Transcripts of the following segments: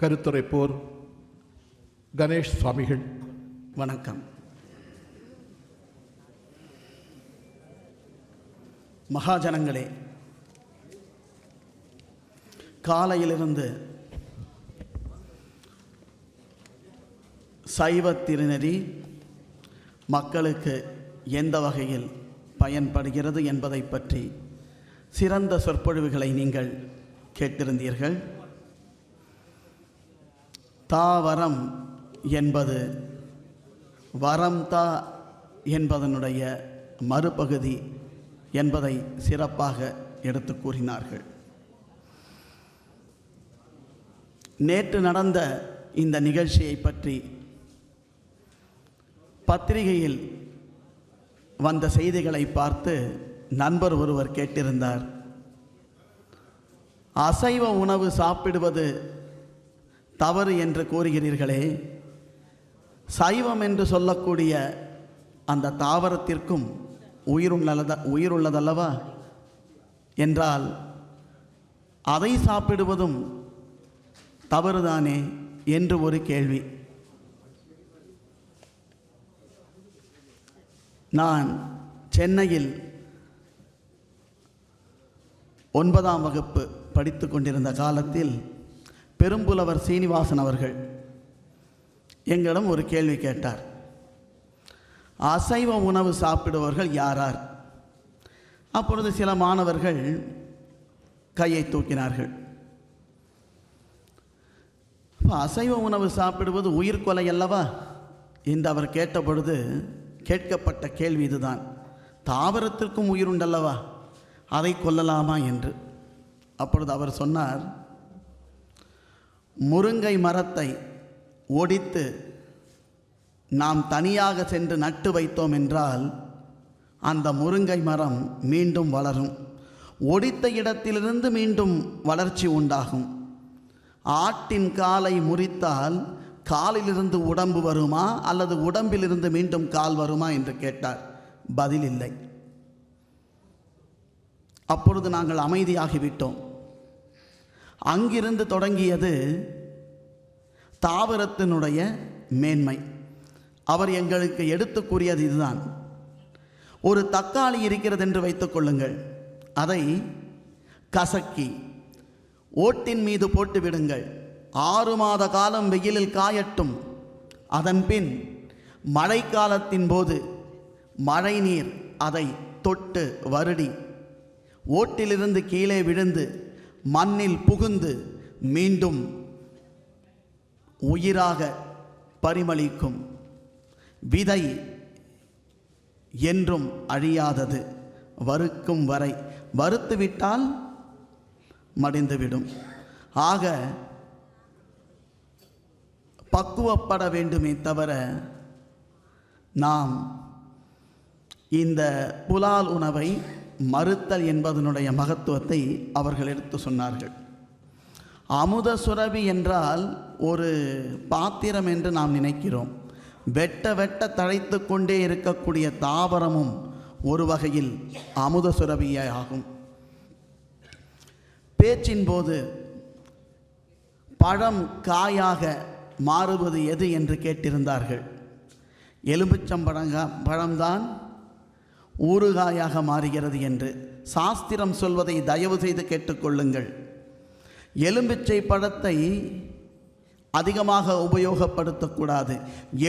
கருத்துரைப்போர் கணேஷ் சுவாமிகள். வணக்கம். மகாஜனங்களே, காலையிலிருந்து சைவ திருநெறி மக்களுக்கு எந்த வகையில் பயன்படுகிறது என்பதை பற்றி சிறந்த சொற்பொழிவுகளை நீங்கள் கேட்டிருந்தீர்கள். தாவரம் என்பது வரம் தா என்பதனுடைய மறுபகுதி என்பதை சிறப்பாக எடுத்து கூறினார்கள். நேற்று நடந்த இந்த நிகழ்ச்சியை பற்றி பத்திரிகையில் வந்த செய்திகளை பார்த்து நண்பர் ஒருவர் கேட்டிருந்தார், அசைவ உணவு சாப்பிடுவது தவறு என்று கூறுகிறீர்களே, சைவம் என்று சொல்லக்கூடிய அந்த தாவரத்திற்கும் உயிருள்ளதல்லவா என்றால் அதை சாப்பிடுவதும் தவறுதானே என்று ஒரு கேள்வி. நான் சென்னையில் 9ஆம் வகுப்பு படித்து கொண்டிருந்த காலத்தில் பெரும்புலவர் சீனிவாசன் அவர்கள் எங்களிடம் ஒரு கேள்வி கேட்டார். அசைவ உணவு சாப்பிடுபவர்கள் யாரார்? அப்பொழுது சில மாணவர்கள் கையை தூக்கினார்கள். அசைவ உணவு சாப்பிடுவது உயிர்கொலை அல்லவா என்று அவர் கேட்டபொழுது கேட்கப்பட்ட கேள்வி இதுதான், தாவரத்திற்கும் உயிருண்டல்லவா, அதை கொல்லலாமா என்று. அப்பொழுது அவர் சொன்னார், முருங்கை மரத்தை ஒடித்து நாம் தனியாக சென்று நட்டு வைத்தோம் என்றால் அந்த முருங்கை மரம் மீண்டும் வளரும், ஒடித்த இடத்திலிருந்து மீண்டும் வளர்ச்சி உண்டாகும். ஆட்டின் காலை முறித்தால் காலிலிருந்து உடம்பு வருமா அல்லது உடம்பிலிருந்து மீண்டும் கால் வருமா என்று கேட்டார். பதில் இல்லை. அப்பொழுது நாங்கள் அமைதியாகிவிட்டோம். அங்கிருந்து தொடங்கியது தாவரத்தினுடைய மேன்மை. அவர் எங்களுக்கு எடுத்து கூறியது இதுதான், ஒரு தக்காளி இருக்கிறது என்று வைத்துக் கொள்ளுங்கள், அதை கசக்கி ஓட்டின் மீது போட்டு விடுங்கள், 6 மாத காலம் வெயிலில் காயட்டும். அதன்பின் மழைக்காலத்தின் போது மழை நீர் அதை தொட்டு வருடி ஓட்டிலிருந்து கீழே விழுந்து மண்ணில் புகுந்து மீண்டும் உயிராக பரிமளிக்கும். விதை என்றும் அழியாதது, வறுக்கும் வரை, வறுத்துவிட்டால் மடிந்துவிடும். ஆக பக்குவப்பட வேண்டுமே தவிர நாம் இந்த புலால் உணவை மறுத்தல் என்பதனுடைய மகத்துவத்தை அவர்கள் எடுத்து சொன்னார்கள். அமுத சுரபி என்றால் ஒரு பாத்திரம் என்று நாம் நினைக்கிறோம். வெட்ட வெட்ட தழைத்து கொண்டே இருக்கக்கூடிய தாவரமும் ஒரு வகையில் அமுத சுரபியே ஆகும். பேச்சின் போது பழம் காயாக மாறுவது எது என்று கேட்டிருந்தார்கள். பழம்தான் ஊறுகாயாக மாறுகிறது என்று சாஸ்திரம் சொல்வதை தயவு செய்து கேட்டுக்கொள்ளுங்கள். எலும்பிச்சை பழத்தை அதிகமாக உபயோகப்படுத்தக்கூடாது.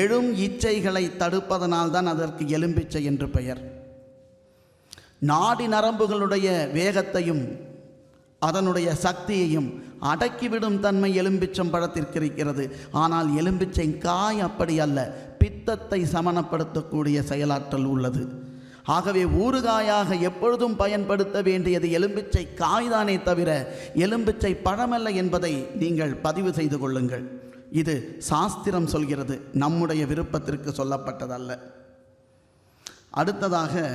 எழும் இச்சைகளை தடுப்பதனால்தான் அதற்கு எலும்பிச்சை என்று பெயர். நாடி நரம்புகளுடைய வேகத்தையும் அதனுடைய சக்தியையும் அடக்கிவிடும் தன்மை எலும்பிச்சம் பழத்திற்கு இருக்கிறது. ஆனால் எலும்பிச்சை காய் அப்படி அல்ல, பித்தத்தை சமனப்படுத்தக்கூடிய செயலாற்றல் உள்ளது. ஆகவே ஊறுகாயாக எப்பொழுதும் பயன்படுத்த வேண்டியது எலும்பிச்சை காய்தானே தவிர எலும்பிச்சை பழமல்ல என்பதை நீங்கள் பதிவு செய்து கொள்ளுங்கள். இது சாஸ்திரம் சொல்கிறது, நம்முடைய விருப்பத்திற்கு சொல்லப்பட்டதல்ல. அடுத்ததாக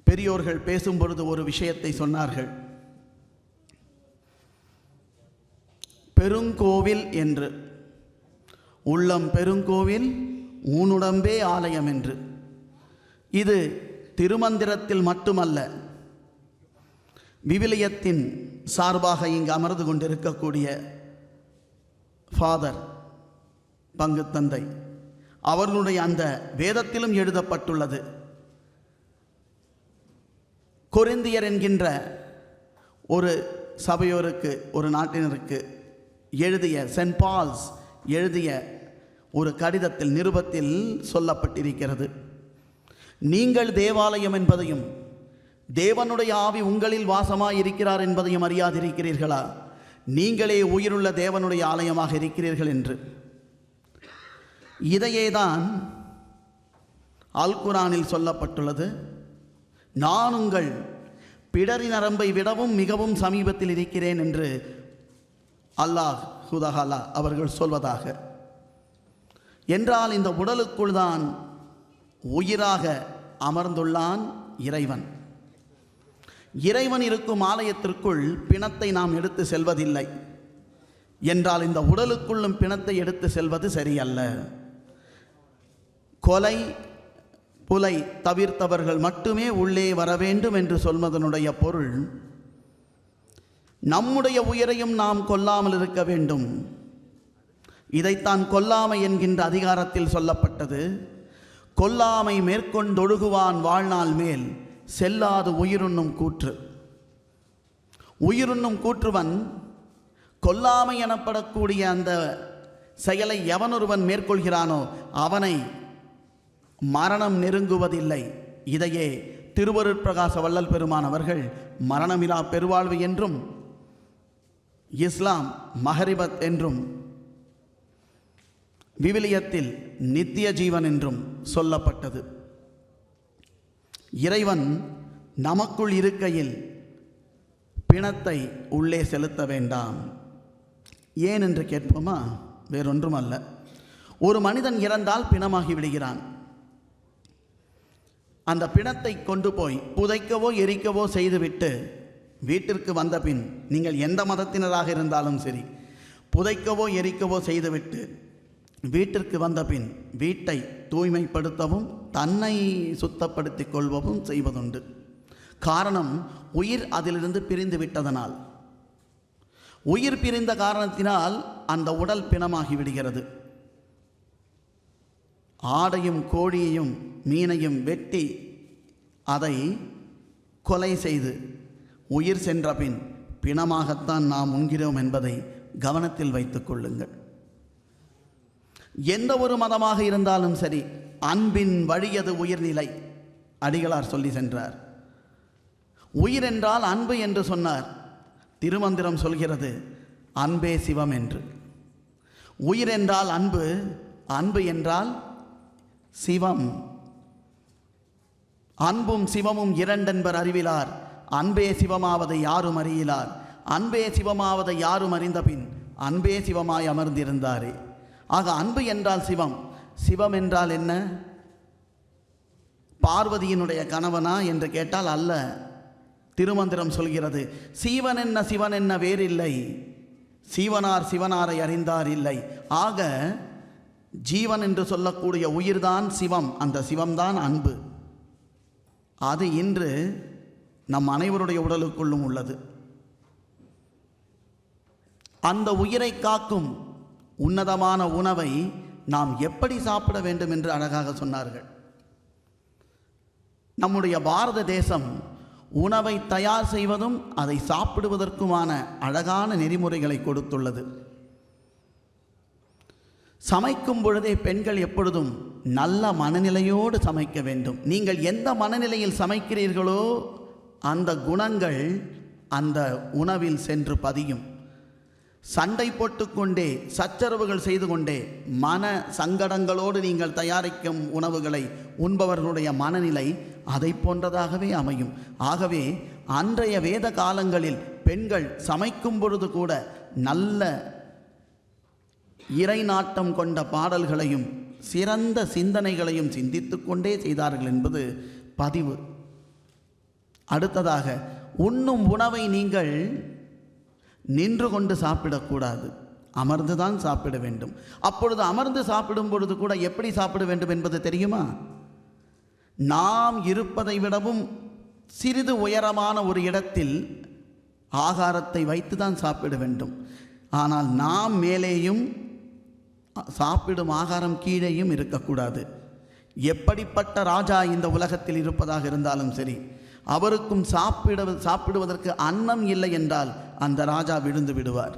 பெரியோர்கள் பேசும்பொழுது ஒரு விஷயத்தை சொன்னார்கள். பெருங்கோவில் என்று உள்ளம் பெருங்கோவில் ஊனுடம்பே ஆலயம் என்று. இது திருமந்திரத்தில் மட்டுமல்ல, விவிலியத்தின் சார்பாக இங்கு அமர்ந்து கொண்டிருக்கக்கூடிய ஃபாதர் பங்கு தந்தை அவர்களுடைய அந்த வேதத்திலும் எழுதப்பட்டுள்ளது. கொரிந்தியர் என்கின்ற ஒரு சபையோருக்கு, ஒரு நாட்டினருக்கு எழுதிய சென்ட் பால்ஸ் எழுதிய ஒரு கடிதத்தில், நிருபத்தில் சொல்லப்பட்டிருக்கிறது, நீங்கள் தேவாலயம் என்பதையும் தேவனுடைய ஆவி உங்களில் வாசமாயிருக்கிறார் என்பதையும் அறியாதிருக்கிறீர்களா? நீங்களே உயிருள்ள தேவனுடைய ஆலயமாக இருக்கிறீர்கள் என்று. இதையேதான் அல் குரானில் சொல்லப்பட்டுள்ளது. நான் உங்கள் பிடரி நரம்பை விடவும் மிகவும் சமீபத்தில் இருக்கிறேன் என்று அல்லாஹ் ஹுதஹாலா அவர்கள் சொல்வதாக. என்றால் இந்த உடலுக்குள் தான் உயிராக அமர்ந்துள்ளான் இறைவன். இறைவன் இருக்கும் ஆலயத்திற்குள் பிணத்தை நாம் எடுத்து செல்வதில்லை என்றால் இந்த உடலுக்குள்ளும் பிணத்தை எடுத்து செல்வது சரியல்ல. கொலை புலை தவிர்த்தவர்கள் மட்டுமே உள்ளே வர வேண்டும் என்று சொல்வதனுடைய பொருள், நம்முடைய உயிரையும் நாம் கொல்லாமல் இருக்க வேண்டும். இதைத்தான் கொல்லாமை என்கின்ற அதிகாரத்தில் சொல்லப்பட்டது. கொல்லாமை மேற்கொண்டொழுகுவான் வாழ்நாள் மேல் செல்லாது உயிருண்ணும் கூற்று. உயிருண்ணும் கூற்றுவன் கொல்லாமை எனப்படக்கூடிய அந்த செயலை எவனொருவன் மேற்கொள்கிறானோ அவனை மரணம் நெருங்குவதில்லை. இதையே திருவருட்பிரகாச வள்ளல் பெருமான் அவர்கள் மரணமிலா பெருவாழ்வு என்றும், இஸ்லாம் மஹரிபத் என்றும், விவிலியத்தில் நித்திய ஜீவன் என்றும் சொல்லப்பட்டது. இறைவன் நமக்குள் இருக்கையில் பிணத்தை உள்ளே செலுத்த வேண்டாம். ஏன் என்று கேட்போமா? வேறொன்றும் அல்ல. ஒரு மனிதன் இறந்தால் பிணமாகி விடுகிறான். அந்த பிணத்தை கொண்டு போய் புதைக்கவோ எரிக்கவோ செய்துவிட்டு வீட்டிற்கு வந்த பின், நீங்கள் எந்த மதத்தினராக இருந்தாலும் சரி, புதைக்கவோ எரிக்கவோ செய்துவிட்டு வீட்டிற்கு வந்த பின் வீட்டை தூய்மைப்படுத்தவும் தன்னை சுத்தப்படுத்திக் கொள்வதும் செய்வதுண்டு. காரணம், உயிர் அதிலிருந்து பிரிந்து விட்டதனால். உயிர் பிரிந்த காரணத்தினால் அந்த உடல் பிணமாகி விடுகிறது. ஆடையும் கோழியையும் மீனையும் வெட்டி அதை கொலை செய்து உயிர் சென்ற பின் பிணமாகத்தான் நாம் உண்கிறோம் என்பதை கவனத்தில் வைத்துக் கொள்ளுங்கள். எந்த ஒரு மதமாக இருந்தாலும் சரி, அன்பின் வழியது உயிர்நிலை. அடிகளார் சொல்லி சென்றார். உயிர் என்றால் அன்பு என்று சொன்னார். திருமந்திரம் சொல்கிறது அன்பே சிவம் என்று. உயிர் என்றால் அன்பு, அன்பு என்றால் சிவம். அன்பும் சிவமும் இரண்டென்பர் அறிவிலார், அன்பே சிவமாவதை யாரும் அறியிலார். அன்பே சிவமாவதை யாரும் அறிந்த பின் அன்பே சிவமாய் அமர்ந்திருந்தாரே. ஆக அன்பு என்றால் சிவம். சிவம் என்றால் என்ன? பார்வதியினுடைய கணவனா என்று கேட்டால் அல்ல. திருமந்திரம் சொல்கிறது, சீவன் என்ன சிவன் என்ன வேறில்லை, சீவனார் சிவனாரை அறிந்தார் இல்லை. ஆக ஜீவன் என்று சொல்லக்கூடிய உயிர்தான் சிவம். அந்த சிவம்தான் அன்பு. அது இன்று நம் அனைவருடைய உடலுக்குள்ளும் உள்ளது. அந்த உயிரை காக்கும் உன்னதமான உணவை நாம் எப்படி சாப்பிட வேண்டும் என்று அழகாக சொன்னார்கள். நம்முடைய பாரத தேசம் உணவை தயார் செய்வதும் அதை சாப்பிடுவதற்குமான அழகான நெறிமுறைகளை கொடுத்துள்ளது. சமைக்கும் பொழுதே பெண்கள் எப்பொழுதும் நல்ல மனநிலையோடு சமைக்க வேண்டும். நீங்கள் எந்த மனநிலையில் சமைக்கிறீர்களோ அந்த குணங்கள் அந்த உணவில் சென்று பதியும். சண்டை போட்டுக்கொண்டே, சச்சரவுகள் செய்து கொண்டே, மன சங்கடங்களோடு நீங்கள் தயாரிக்கும் உணவுகளை உண்பவர்களுடைய மனநிலை அதை போன்றதாகவே அமையும். ஆகவே அன்றைய வேத காலங்களில் பெண்கள் சமைக்கும் பொழுது கூட நல்ல இறை நாட்டம் கொண்ட பாடல்களையும் சிறந்த சிந்தனைகளையும் சிந்தித்து கொண்டே செய்தார்கள் என்பது பதிவு. அடுத்ததாக, உண்ணும் உணவை நீங்கள் நின்று கொண்டு சாப்பிடக்கூடாது. அமர்ந்துதான் சாப்பிட வேண்டும். அப்பொழுது அமர்ந்து சாப்பிடும் பொழுது கூட எப்படி சாப்பிட வேண்டும் என்பது தெரியுமா? நாம் இருப்பதை விடவும் சிறிது உயரமான ஒரு இடத்தில் ஆகாரத்தை வைத்து தான் சாப்பிட வேண்டும். ஆனால் நாம் மேலேயும் சாப்பிடும் ஆகாரம் கீழேயும் இருக்கக்கூடாது. எப்படிப்பட்ட ராஜா இந்த உலகத்தில் இருப்பதாக இருந்தாலும் சரி, அவருக்கும் சாப்பிடுவதற்கு அன்னம் இல்லை என்றால் அந்த ராஜா விழுந்து விடுவார்.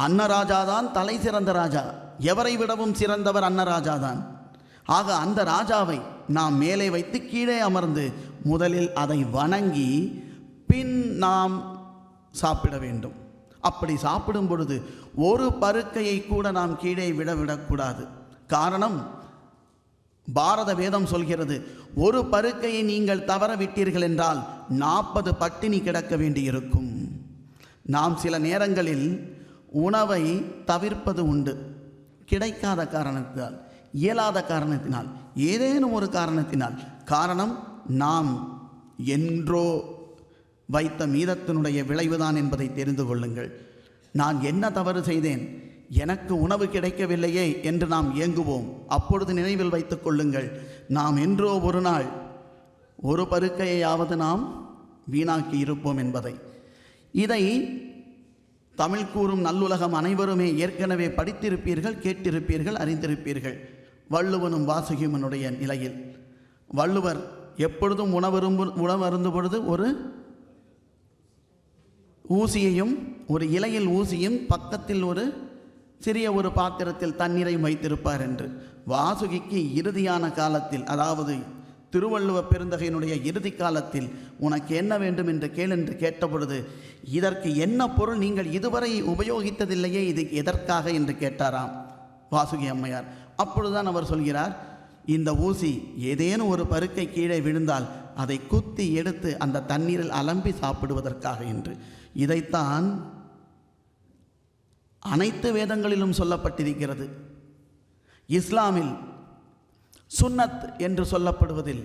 அன்னராஜாதான் தலை சிறந்த ராஜா. எவரை விடவும் சிறந்தவர் அன்னராஜாதான். ஆக அந்த ராஜாவை நாம் மேலே வைத்து கீழே அமர்ந்து முதலில் அதை வணங்கி பின் நாம் சாப்பிட வேண்டும். அப்படி சாப்பிடும் பொழுது ஒரு பருக்கையை கூட நாம் கீழே விடக்கூடாது. காரணம், பாரத வேதம் சொல்கிறது, ஒரு பருக்கையை நீங்கள் தவற விட்டீர்கள் என்றால் 40 பட்டினி கிடக்க வேண்டியிருக்கும். நாம் சில நேரங்களில் உணவை தவிர்ப்பது உண்டு. கிடைக்காத காரணத்தினால், இயலாத காரணத்தினால், ஏதேனும் ஒரு காரணத்தினால். காரணம், நாம் என்றோ வைத்த மீதத்தினுடைய விளைவுதான் என்பதை தெரிந்து கொள்ளுங்கள். நான் என்ன தவறு செய்தேன், எனக்கு உணவு கிடைக்கவில்லையே என்று நாம் ஏங்குவோம். அப்பொழுது நினைவில் வைத்துக் கொள்ளுங்கள், நாம் என்றோ ஒரு நாள் ஒரு பருக்கையாவது நாம் வீணாக்கி இருப்போம் என்பதை. இதை தமிழ் கூறும் நல்லுலகம் அனைவருமே ஏற்கனவே படித்திருப்பீர்கள், கேட்டிருப்பீர்கள், அறிந்திருப்பீர்கள். வள்ளுவனும் வாசுகியனுடைய நிலையில் வள்ளுவர் எப்பொழுதும் உணவருந்தும் பொழுது ஒரு ஊசியையும், ஒரு இலையில் ஊசியும், பக்கத்தில் ஒரு சிறிய ஒரு பாத்திரத்தில் தண்ணீரையும் வைத்திருப்பார் என்று. வாசுகிக்கு இறுதியான காலத்தில், அதாவது திருவள்ளுவ பெருந்தகையினுடைய இறுதி காலத்தில், உனக்கு என்ன வேண்டும் என்று கேள் என்று கேட்டபொழுது, இதற்கு என்ன பொருள், நீங்கள் இதுவரை உபயோகித்ததில்லையே, இது எதற்காக என்று கேட்டாராம் வாசுகி அம்மையார். அப்பொழுதுதான் அவர் சொல்கிறார், இந்த ஊசி ஏதேனும் ஒரு பருக்கை கீழே விழுந்தால் அதை குத்தி எடுத்து அந்த தண்ணீரில் அலம்பி சாப்பிடுவதற்காக என்று. இதைத்தான் அனைத்து வேதங்களிலும் சொல்லப்பட்டிருக்கிறது. இஸ்லாமில் சுன்னத் என்று சொல்லப்படுவதில்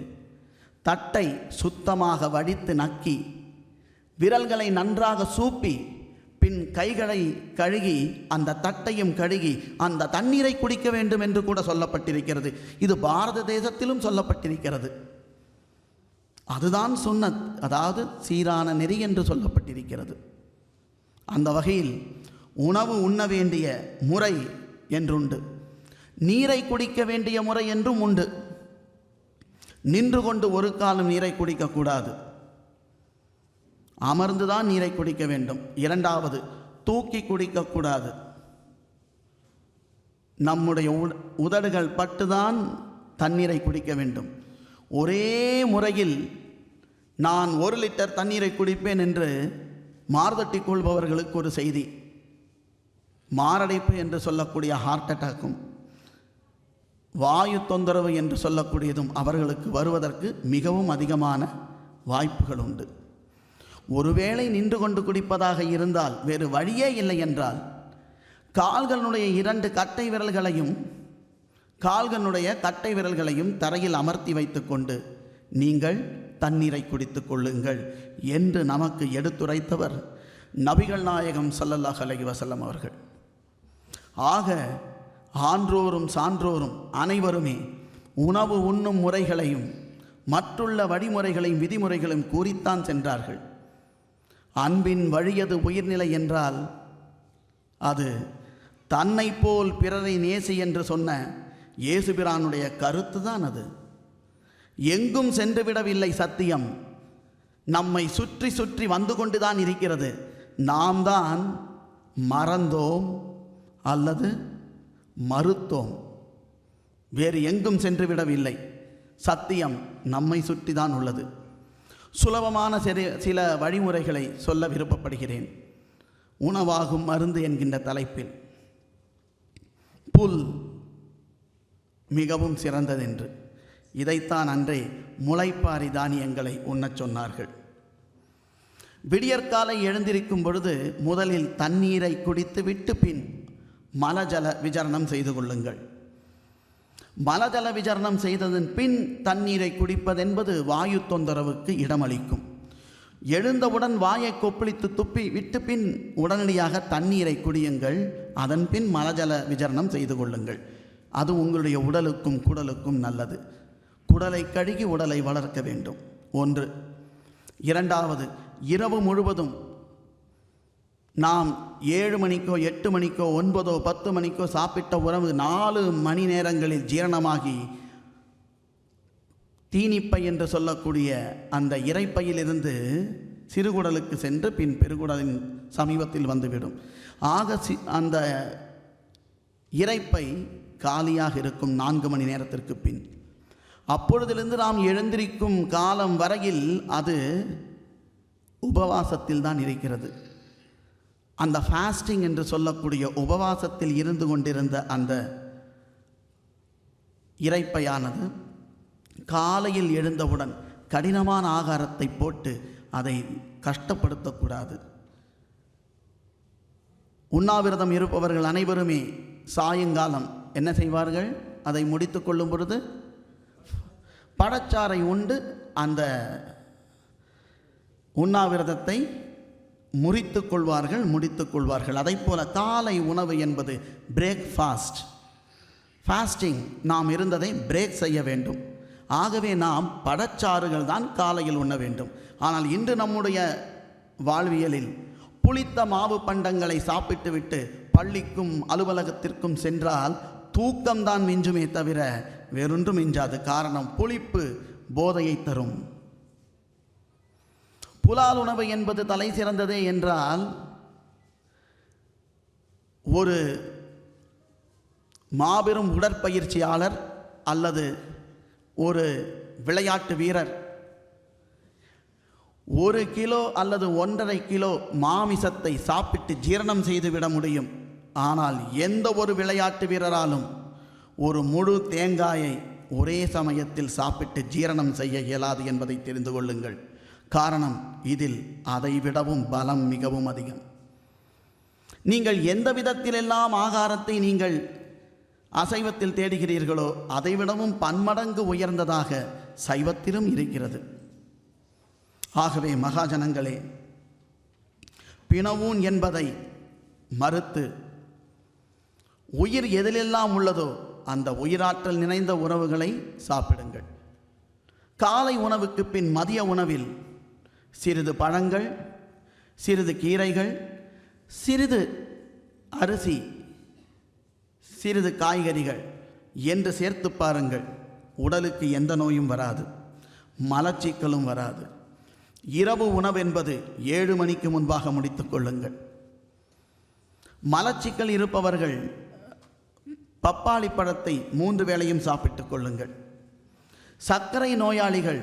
தட்டை சுத்தமாக வடித்து நக்கி, விரல்களை நன்றாக சூப்பி, பின் கைகளை கழுகி, அந்த தட்டையும் கழுகி அந்த தண்ணீரை குடிக்க வேண்டும் என்று கூட சொல்லப்பட்டிருக்கிறது. இது பாரத தேசத்திலும் சொல்லப்பட்டிருக்கிறது. அதுதான் சுன்னத், அதாவது சீரான நெறி என்று சொல்லப்பட்டிருக்கிறது. அந்த வகையில் உணவு உண்ண வேண்டிய முறை என்றுண்டு, நீரை குடிக்க வேண்டிய முறை என்றும் உண்டு. நின்று கொண்டு ஒரு காலம் நீரை குடிக்கக்கூடாது, அமர்ந்துதான் நீரை குடிக்க வேண்டும். இரண்டாவது, தூக்கி குடிக்கக்கூடாது. நம்முடைய உதடுகள் பட்டுதான் தண்ணீரை குடிக்க வேண்டும். ஒரே முறையில் நான் 1 லிட்டர் தண்ணீரை குடிப்பேன் என்று மார்தட்டி கொள்பவர்களுக்கு ஒரு செய்தி. மாரடைப்பு என்று சொல்லக்கூடிய ஹார்ட் அட்டாக்கும், வாயு தொந்தரவு என்று சொல்லக்கூடியதும் அவர்களுக்கு வருவதற்கு மிகவும் அதிகமான வாய்ப்புகள் உண்டு. ஒருவேளை நின்று கொண்டு குடிப்பதாக இருந்தால், வேறு வழியே இல்லை என்றால், கால்களுடைய 2 கட்டை விரல்களையும் கட்டை விரல்களையும் தரையில் அமர்த்தி வைத்து கொண்டு நீங்கள் தண்ணீரை குடித்து கொள்ளுங்கள் என்று நமக்கு எடுத்துரைத்தவர் நபிகள் நாயகம் ஸல்லல்லாஹு அலைஹி வஸல்லம் அவர்கள். ஆக ஆன்றோரும் சான்றோரும் அனைவருமே உணவு உண்ணும் முறைகளையும் மற்றுள்ள வழிமுறைகளையும் விதிமுறைகளையும் கூறித்தான் சென்றார்கள். அன்பின் வழியது உயிர்நிலை என்றால் அது தன்னை போல் பிறரை நேசி என்று சொன்ன இயேசுபிரானுடைய கருத்து தான் அது. எங்கும் சென்றுவிடவில்லை சத்தியம், நம்மை சுற்றி சுற்றி வந்து கொண்டுதான் இருக்கிறது. நாம் தான் மறந்தோம் அல்லது மறுத்தோம், வேறு எங்கும் சென்று விடவில்லை. சத்தியம் நம்மை சுற்றி தான் உள்ளது. சுலபமான சில வழிமுறைகளை சொல்ல விருப்பப்படுகிறேன். உணவாகும் மருந்து என்கின்ற தலைப்பில் புல் மிகவும் சிறந்ததென்று, இதைத்தான் அன்றே முளைப்பாரி தானியங்களை உண்ணச் சொன்னார்கள். விடியற்காலை எழுந்திருக்கும் பொழுது முதலில் தண்ணீரை குடித்து விட்டு பின் மலஜல விசரணம் செய்து கொள்ளுங்கள். மலஜல விசரணம் செய்ததன் பின் தண்ணீரை குடிப்பதென்பது வாயு தொந்தரவுக்கு இடமளிக்கும். எழுந்தவுடன் வாயை கொப்பளித்து துப்பி விட்டு பின் உடனடியாக தண்ணீரை குடியுங்கள். அதன் பின் மலஜல விசரணம் செய்து கொள்ளுங்கள். அது உங்களுடைய உடலுக்கும் குடலுக்கும் நல்லது. குடலை கழுகி உடலை வளர்க்க வேண்டும். 1. 2வது, இரவு முழுவதும் நாம் 7 மணிக்கோ 8 மணிக்கோ 9 10 மணிக்கோ சாப்பிட்ட உணவு 4 மணி நேரங்களில் ஜீரணமாகி தீனிப்பை என்று சொல்லக்கூடிய அந்த இரைப்பையிலிருந்து சிறுகுடலுக்கு சென்று பின் பெருகுடலின் சமீபத்தில் வந்துவிடும். ஆக அந்த இரைப்பை காலியாக இருக்கும் 4 மணி நேரத்திற்கு பின். அப்பொழுதிலிருந்து நாம் எழுந்திருக்கும் காலம் வரையில் அது உபவாசத்தில் தான் இருக்கிறது. அந்த ஃபாஸ்டிங் என்று சொல்லக்கூடிய உபவாசத்தில் இருந்து கொண்டிருந்த அந்த இரைப்பையானது காலையில் எழுந்தவுடன் கடினமான ஆகாரத்தை போட்டு அதை கஷ்டப்படுத்தக்கூடாது. உண்ணாவிரதம் இருப்பவர்கள் அனைவருமே சாயங்காலம் என்ன செய்வார்கள்? அதை முடித்து கொள்ளும் பொழுது பழச்சாறை உண்டு அந்த உண்ணாவிரதத்தை முடித்து கொள்வார்கள். அதை போல காலை உணவு என்பது பிரேக்ஃபாஸ்ட். ஃபாஸ்டிங் நாம் இருந்ததை பிரேக் செய்ய வேண்டும். ஆகவே நாம் பழச்சாறுகள் தான் காலையில் உண்ண வேண்டும். ஆனால் இன்று நம்முடைய வாழ்வியலில் புளித்த மாவு பண்டங்களை சாப்பிட்டுவிட்டு பள்ளிக்கும் அலுவலகத்திற்கும் சென்றால் தூக்கம்தான் மிஞ்சுமே தவிர வேறொன்றும் மிஞ்சாது. காரணம், புளிப்பு போதையை தரும். புலால் உணவு என்பது தலை சிறந்ததே என்றால் ஒரு மாபெரும் உடற்பயிற்சியாளர் அல்லது ஒரு விளையாட்டு வீரர் 1 கிலோ அல்லது 1.5 கிலோ மாமிசத்தை சாப்பிட்டு ஜீரணம் செய்துவிட முடியும். ஆனால் எந்த ஒரு விளையாட்டு வீரராலும் ஒரு முழு தேங்காயை ஒரே சமயத்தில் சாப்பிட்டு ஜீரணம் செய்ய இயலாது என்பதை தெரிந்து கொள்ளுங்கள். காரணம், இதில் அதைவிடவும் பலம் மிகவும் அதிகம். நீங்கள் எந்த விதத்திலெல்லாம் ஆகாரத்தை நீங்கள் அசைவத்தில் தேடுகிறீர்களோ அதைவிடவும் பன்மடங்கு உயர்ந்ததாக சைவத்திலும் இருக்கிறது. ஆகவே மகாஜனங்களே, பிணவூன் என்பதை மறுத்து உயிர் எதிலெல்லாம் உள்ளதோ அந்த உயிராற்றல் நிறைந்த உணவுகளை சாப்பிடுங்கள். காலை உணவுக்கு பின் மதிய உணவில் சிறிது பழங்கள், சிறிது கீரைகள், சிறிது அரிசி, சிறிது காய்கறிகள் என்று சேர்த்து பாருங்கள். உடலுக்கு எந்த நோயும் வராது, மலச்சிக்கலும் வராது. இரவு உணவு என்பது 7 மணிக்கு முன்பாக முடித்து கொள்ளுங்கள். மலச்சிக்கல் இருப்பவர்கள் பப்பாளி பழத்தை 3 வேளையும் சாப்பிட்டுக் கொள்ளுங்கள். சர்க்கரை நோயாளிகள்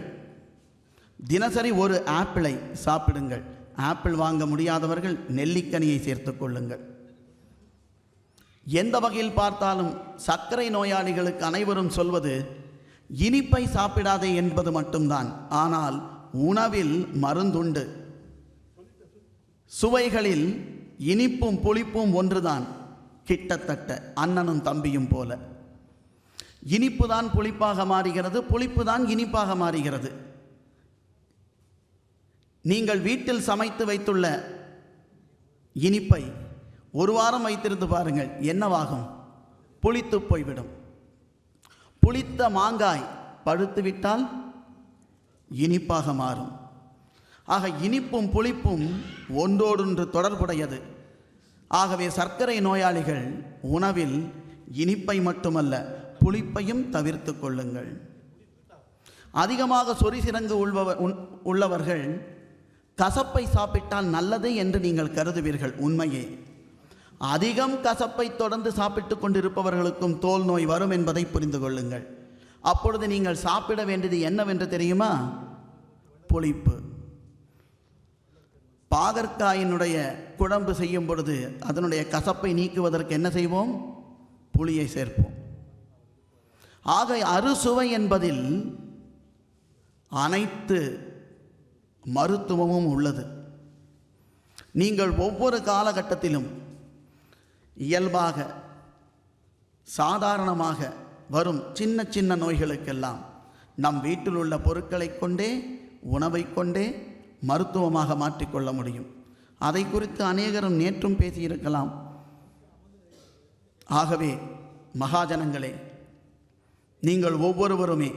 தினசரி 1 ஆப்பிளை சாப்பிடுங்கள். ஆப்பிள் வாங்க முடியாதவர்கள் நெல்லிக்கனியை சேர்த்து கொள்ளுங்கள். எந்த வகையில் பார்த்தாலும் சர்க்கரை நோயாளிகளுக்கு அனைவரும் சொல்வது இனிப்பை சாப்பிடாதே என்பது மட்டும்தான். ஆனால் உணவில் மருந்துண்டு. சுவைகளில் இனிப்பும் புளிப்பும் ஒன்றுதான், கிட்டத்தட்ட அண்ணனும் தம்பியும் போல. இனிப்பு தான் புளிப்பாக மாறுகிறது, புளிப்பு தான் இனிப்பாக மாறுகிறது. நீங்கள் வீட்டில் சமைத்து வைத்துள்ள இனிப்பை 1 வாரம் வைத்திருந்து பாருங்கள், என்னவாகும்? புளித்து போய்விடும். புளித்த மாங்காய் பழுத்துவிட்டால் இனிப்பாக மாறும். ஆக இனிப்பும் புளிப்பும் ஒன்றோடொன்று தொடர்புடையது. ஆகவே சர்க்கரை நோயாளிகள் உணவில் இனிப்பை மட்டுமல்ல புளிப்பையும் தவிர்த்து கொள்ளுங்கள். அதிகமாக சொரிசிறங்கு உள்ளவர்கள் கசப்பை சாப்பிட்டால் நல்லது என்று நீங்கள் கருதுவீர்கள். உண்மையே, அதிகம் கசப்பை தொடர்ந்து சாப்பிட்டு கொண்டிருப்பவர்களுக்கும் தோல் நோய் வரும் என்பதை புரிந்து கொள்ளுங்கள். அப்பொழுது நீங்கள் சாப்பிட வேண்டியது என்னவென்று தெரியுமா? புளிப்பு. பாகற்காயினுடைய குழம்பு செய்யும் பொழுது அதனுடைய கசப்பை நீக்குவதற்கு என்ன செய்வோம்? புளியை சேர்ப்போம். ஆக அறுசுவை என்பதில் அனைத்து மருத்துவமும் உள்ளது. நீங்கள் ஒவ்வொரு காலகட்டத்திலும் இயல்பாக சாதாரணமாக வரும் சின்ன சின்ன நோய்களுக்கெல்லாம் நம் வீட்டில் உள்ள பொருட்களை கொண்டே, உணவை கொண்டே மருத்துவமாக மாற்றிக்கொள்ள முடியும். அதை குறித்து அநேகரும் நேற்றும் பேசியிருக்கலாம். ஆகவே மகாஜனங்களே, நீங்கள் ஒவ்வொருவருமே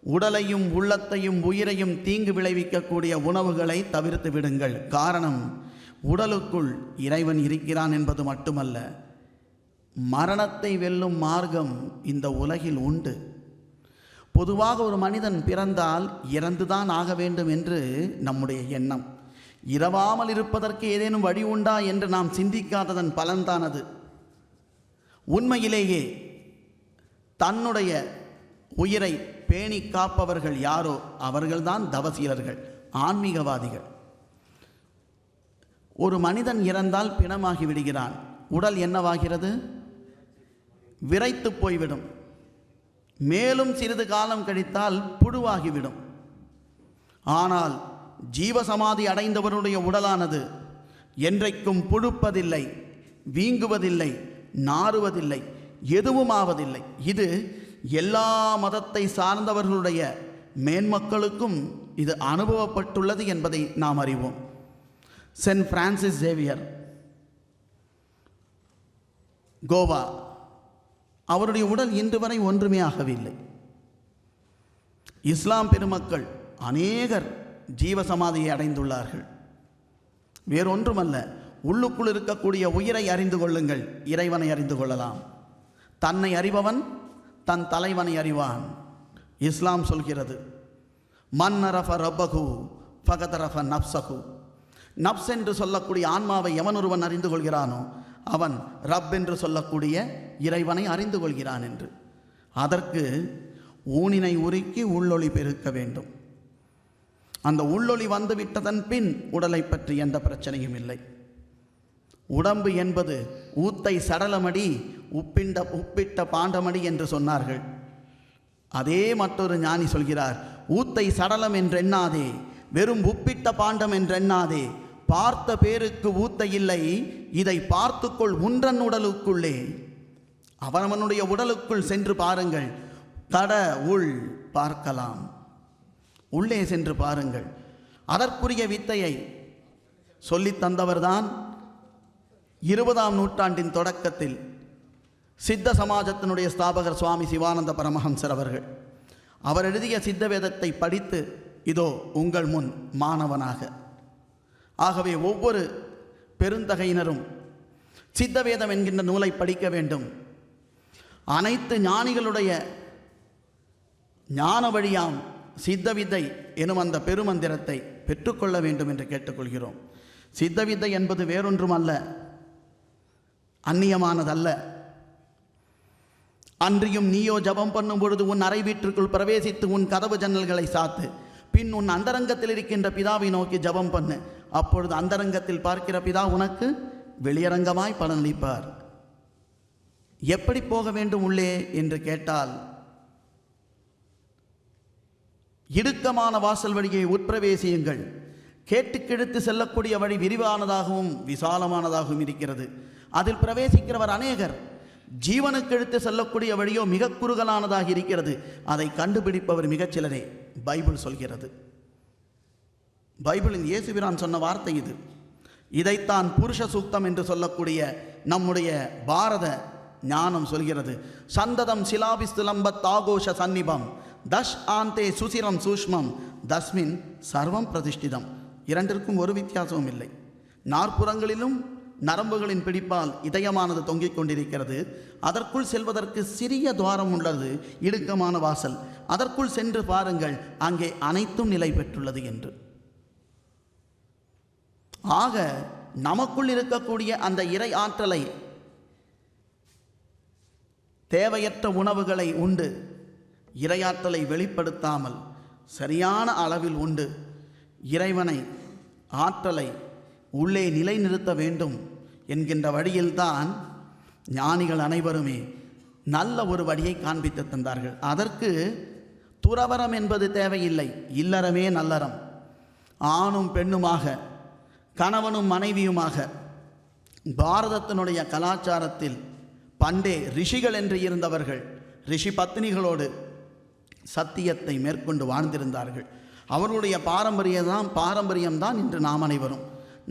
உடலையும் உள்ளத்தையும் உயிரையும் தீங்கு விளைவிக்கக்கூடிய உணவுகளை தவிர்த்து விடுங்கள். காரணம், உடலுக்குள் இறைவன் இருக்கிறான் என்பது மட்டுமல்ல, மரணத்தை வெல்லும் மார்க்கம் இந்த உலகில் உண்டு. பொதுவாக ஒரு மனிதன் பிறந்தால் இறந்துதான் ஆக வேண்டும் என்று நம்முடைய எண்ணம். இரவாமல் இருப்பதற்கு ஏதேனும் வழி உண்டா என்று நாம் சிந்திக்காததன் பலன்தான் அது. உண்மையிலேயே தன்னுடைய உயிரை பேணி காப்பவர்கள் யாரோ அவர்கள்தான் தவசீலர்கள், ஆன்மீகவாதிகள். ஒரு மனிதன் இறந்தால் பிணமாகி விடுகிறான். உடல் என்னவாகிறது? விரைத்து போய்விடும். மேலும் சிறிது காலம் கழித்தால் புழுவாகிவிடும். ஆனால் ஜீவசமாதி அடைந்தவருடைய உடலானது என்றைக்கும் புழுப்பதில்லை, வீங்குவதில்லை, நாறுவதில்லை, எதுவும் ஆவதில்லை. இது எல்லா மதத்தை சார்ந்தவர்களுடைய மேன்மக்களுக்கும் இது அனுபவப்பட்டுள்ளது என்பதை நாம் அறிவோம். சென்ட் பிரான்சிஸ் சேவியர், கோவா, அவருடைய உடல் இன்று வரை ஒன்றுமே ஆகவில்லை. இஸ்லாம் பெருமக்கள் அநேகர் ஜீவசமாதியை அடைந்துள்ளார்கள். வேறொன்றுமல்ல, உள்ளுக்குள் இருக்கக்கூடிய உயிரை அறிந்து கொள்ளுங்கள், இறைவனை அறிந்து கொள்ளலாம். தன்னை அறிபவன் தன் தலைவனை அறிவான். இஸ்லாம் சொல்கிறது, மன் அரஃப ரப்பகு ஃபகதரஃப நப்சகு. நப்ஸ் என்று சொல்லக்கூடிய ஆன்மாவை எவனொருவன் அறிந்து கொள்கிறானோ அவன் ரப் என்று சொல்லக்கூடிய இறைவனை அறிந்து கொள்கிறான் என்று. அதற்கு ஊனினை உருக்கி உள்ளொளி பெருக்க வேண்டும். அந்த உள்ளொளி வந்துவிட்டதன் பின் உடலை பற்றி எந்த பிரச்சனையும் இல்லை. உடம்பு என்பது ஊத்தை சடலமடி உப்பிட்ட பாண்டமடி என்று சொன்னார்கள். அதே மற்றொரு ஞானி சொல்கிறார், ஊத்தை சடலம் என்றெண்ணாதே, வெறும் உப்பிட்ட பாண்டம் என்றெண்ணாதே, பார்த்த பேருக்கு ஊத்த இல்லை, இதை பார்த்துக்கொள் உன்றன் உடலுக்குள்ளே. அவனவனுடைய உடலுக்குள் சென்று பாருங்கள், கட உள் பார்க்கலாம், உள்ளே சென்று பாருங்கள். அதற்குரிய வித்தையை சொல்லித் தந்தவர்தான் 20ஆம் நூற்றாண்டின் தொடக்கத்தில் சித்த சமாஜத்தினுடைய ஸ்தாபகர் சுவாமி சிவானந்த பரமஹம்சர் அவர்கள். அவர் எழுதிய சித்த வேதத்தை படித்து இதோ உங்கள் முன் மாணவனாக. ஆகவே ஒவ்வொரு பெருந்தகையினரும் சித்த வேதம் என்கின்ற நூலை படிக்க வேண்டும். அனைத்து ஞானிகளுடைய ஞான வழியாம் சித்த வித்தை எனும் அந்த பெருமந்திரத்தை பெற்றுக்கொள்ள வேண்டும் என்று கேட்டுக்கொள்கிறோம். சித்த வித்தை என்பது வேறொன்றும் அல்ல, அந்நியமானதல்ல. அன்றியும் நீயோ ஜபம் பண்ணும் பொழுது உன் அறை வீட்டிற்குள் பிரவேசித்து உன் கதவு ஜன்னல்களை சாத்து, பின் உன் அந்தரங்கத்தில் இருக்கின்ற பிதாவை நோக்கி ஜபம் பண்ணு. அப்பொழுது அந்தரங்கத்தில் பார்க்கிற பிதா உனக்கு வெளியரங்கமாய் பலனளிப்பார். எப்படி போக வேண்டும் உள்ளே என்று கேட்டால், இடுக்கமான வாசல் வழியை உட்பிரவேசியுங்கள். கேட்டு கிழித்து செல்லக்கூடிய வழி விரிவானதாகவும் விசாலமானதாகவும் இருக்கிறது. அதில் பிரவேசிக்கிறவர் அநேகர். ஜீவனுக்கு இழுத்து செல்லக்கூடிய வழியோ மிக குறுகலானதாக இருக்கிறது. அதை கண்டுபிடிப்பவர் மிகச்சிலரே. பைபிள் சொல்கிறது. பைபிளில் இயேசுபிரான் சொன்ன வார்த்தை இது. இதைத்தான் புருஷ சூக்தம் என்று சொல்லக்கூடிய நம்முடைய பாரத ஞானம் சொல்கிறது. சந்ததம் சிலாபிஸ்துலம்பத் ஆகோஷ சந்நிபம் தஷ் ஆந்தே சுசிரம் சூஷ்மம் தஸ்மின் சர்வம் பிரதிஷ்டிதம். இரண்டிற்கும் ஒரு வித்தியாசமும் இல்லை. நாற்புறங்களிலும் நரம்புகளின் பிடிப்பால் இதயமானது தொங்கிக் கொண்டிருக்கிறது. அதற்குள் செல்வதற்கு சிறிய துவாரம் உள்ளது, இடுக்கமான வாசல். அதற்குள் சென்று பாருங்கள், அங்கே அனைத்தும் நிலை பெற்றுள்ளது என்று. ஆக நமக்குள் இருக்கக்கூடிய அந்த இறை ஆற்றலை தேவையற்ற உணவுகளை உண்டு இறையாற்றலை வெளிப்படுத்தாமல் சரியான அளவில் உண்டு இறைவனை ஆற்றலை உள்ளே நிலைநிறுத்த வேண்டும் என்கின்ற வழியில்தான் ஞானிகள் அனைவருமே நல்ல ஒரு வழியை காண்பித்து தந்தார்கள். அதற்கு துறவரம் என்பது தேவையில்லை, இல்லறமே நல்லறம். ஆணும் பெண்ணுமாக, கணவனும் மனைவியுமாக பாரதத்தினுடைய கலாச்சாரத்தில் பண்டே ரிஷிகள் என்று இருந்தவர்கள் ரிஷி பத்னிகளோடு சத்தியத்தை மேற்கொண்டு வாழ்ந்திருந்தார்கள். அவர்களுடைய பாரம்பரியம்தான் இன்று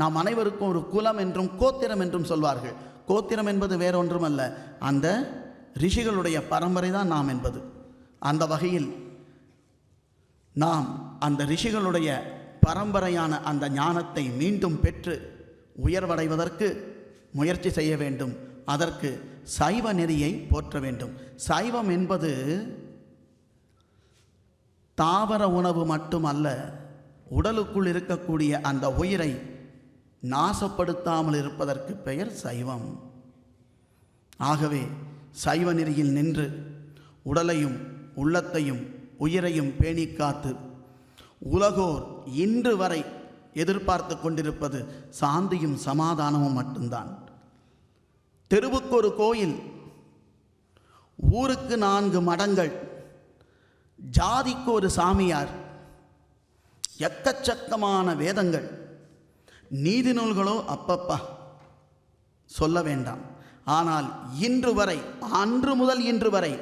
நாம் அனைவருக்கும் ஒரு குலம் என்றும் கோத்திரம் என்றும் சொல்வார்கள். கோத்திரம் என்பது வேறொன்றுமல்ல, அந்த ரிஷிகளுடைய பரம்பரை தான் நாம் என்பது. அந்த வகையில் நாம் அந்த ரிஷிகளுடைய பரம்பரையான அந்த ஞானத்தை மீண்டும் பெற்று உயர்வடைவதற்கு முயற்சி செய்ய வேண்டும். அதற்கு சைவ நெறியை போற்ற வேண்டும். சைவம் என்பது தாவர உணவு மட்டுமல்ல, உடலுக்குள் இருக்கக்கூடிய அந்த உயிரை நாசப்படுத்தாமல் இருப்பதற்கு பெயர் சைவம். ஆகவே சைவ நெறியில் நின்று உடலையும் உள்ளத்தையும் உயிரையும் பேணி காத்து உலகோர் இன்று வரை எதிர்பார்த்து கொண்டிருப்பது சாந்தியும் சமாதானமும் மட்டும்தான். தெருவுக்கு ஒரு கோயில், ஊருக்கு 4 மடங்கள், ஜாதிக்கு ஒரு சாமியார், எக்கச்சக்கமான வேதங்கள், நீதி நூல்களோ அப்பப்பா சொல்ல வேண்டாம். ஆனால் இன்று வரை, அன்று முதல் இன்று வரை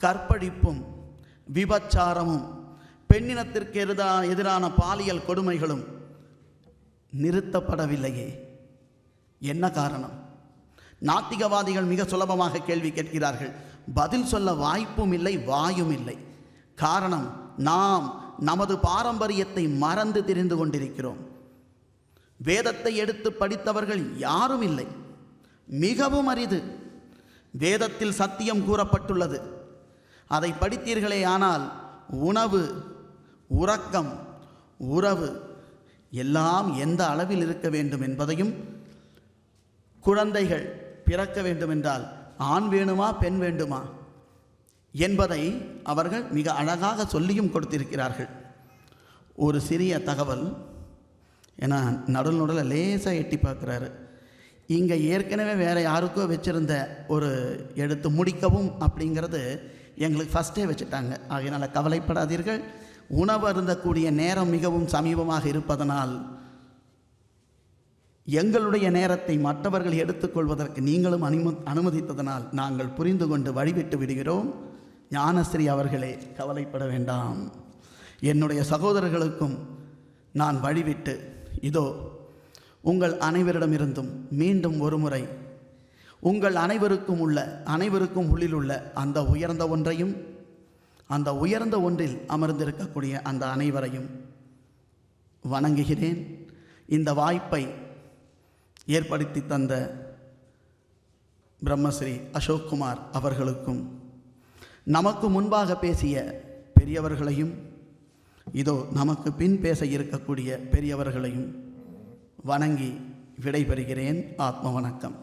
கற்பழிப்பும் விபச்சாரமும் பெண்ணினத்திற்கு எதிரான பாலியல் கொடுமைகளும் நிறுத்தப்படவில்லையே. என்ன காரணம்? நாத்திகவாதிகள் மிக சுலபமாக கேள்வி கேட்கிறார்கள். பதில் சொல்ல வாய்ப்பும் இல்லை, வாயும் இல்லை. காரணம், நாம் நமது பாரம்பரியத்தை மறந்து திரிந்து கொண்டிருக்கிறோம். வேதத்தை எடுத்து படித்தவர்கள் யாரும் இல்லை, மிகவும் அரிது. வேதத்தில் சத்தியம் கூறப்பட்டுள்ளது, அதை படித்தீர்களே. ஆனால் உணவு, உறக்கம், உறவு எல்லாம் எந்த அளவில் இருக்க வேண்டும் என்பதையும், குழந்தைகள் பிறக்க வேண்டுமென்றால் ஆண் வேணுமா பெண் வேண்டுமா என்பதை அவர்கள் மிக அழகாக சொல்லியும் கொடுத்திருக்கிறார்கள். ஒரு சிறிய தகவல், ஏன்னா நடுநுடலில் லேசாக எட்டி பார்க்குறாரு. இங்கே ஏற்கனவே வேறு யாருக்கோ வச்சுருந்த ஒரு எடுத்து முடிக்கவும் அப்படிங்கிறது எங்களுக்கு ஃபஸ்ட்டே வச்சுட்டாங்க. ஆகையினால் கவலைப்படாதீர்கள். உணவு அருந்தக்கூடிய நேரம் மிகவும் சமீபமாக இருப்பதனால் எங்களுடைய நேரத்தை மற்றவர்கள் எடுத்துக்கொள்வதற்கு நீங்களும் அனுமதித்ததனால் நாங்கள் புரிந்து கொண்டு வழிவிட்டு விடுகிறோம். ஞானஸ்ரீ அவர்களே, கவலைப்பட வேண்டாம். என்னுடைய சகோதரர்களுக்கும் நான் வழிவிட்டு இதோ உங்கள் அனைவரிடமிருந்தும் மீண்டும் ஒரு முறை உங்கள் அனைவருக்கும் உள்ளிலுள்ள அந்த உயர்ந்த ஒன்றையும், அந்த உயர்ந்த ஒன்றில் அமர்ந்திருக்கக்கூடிய அந்த அனைவரையும் வணங்குகிறேன். இந்த வாய்ப்பை ஏற்படுத்தி தந்த பிரம்மஸ்ரீ அசோக்குமார் அவர்களுக்கும், நமக்கு முன்பாக பேசிய பெரியவர்களையும், இதோ நமக்கு பின் பேச இருக்கக்கூடிய பெரியவர்களையும் வணங்கி விடைபெறுகிறேன். ஆத்ம வணக்கம்.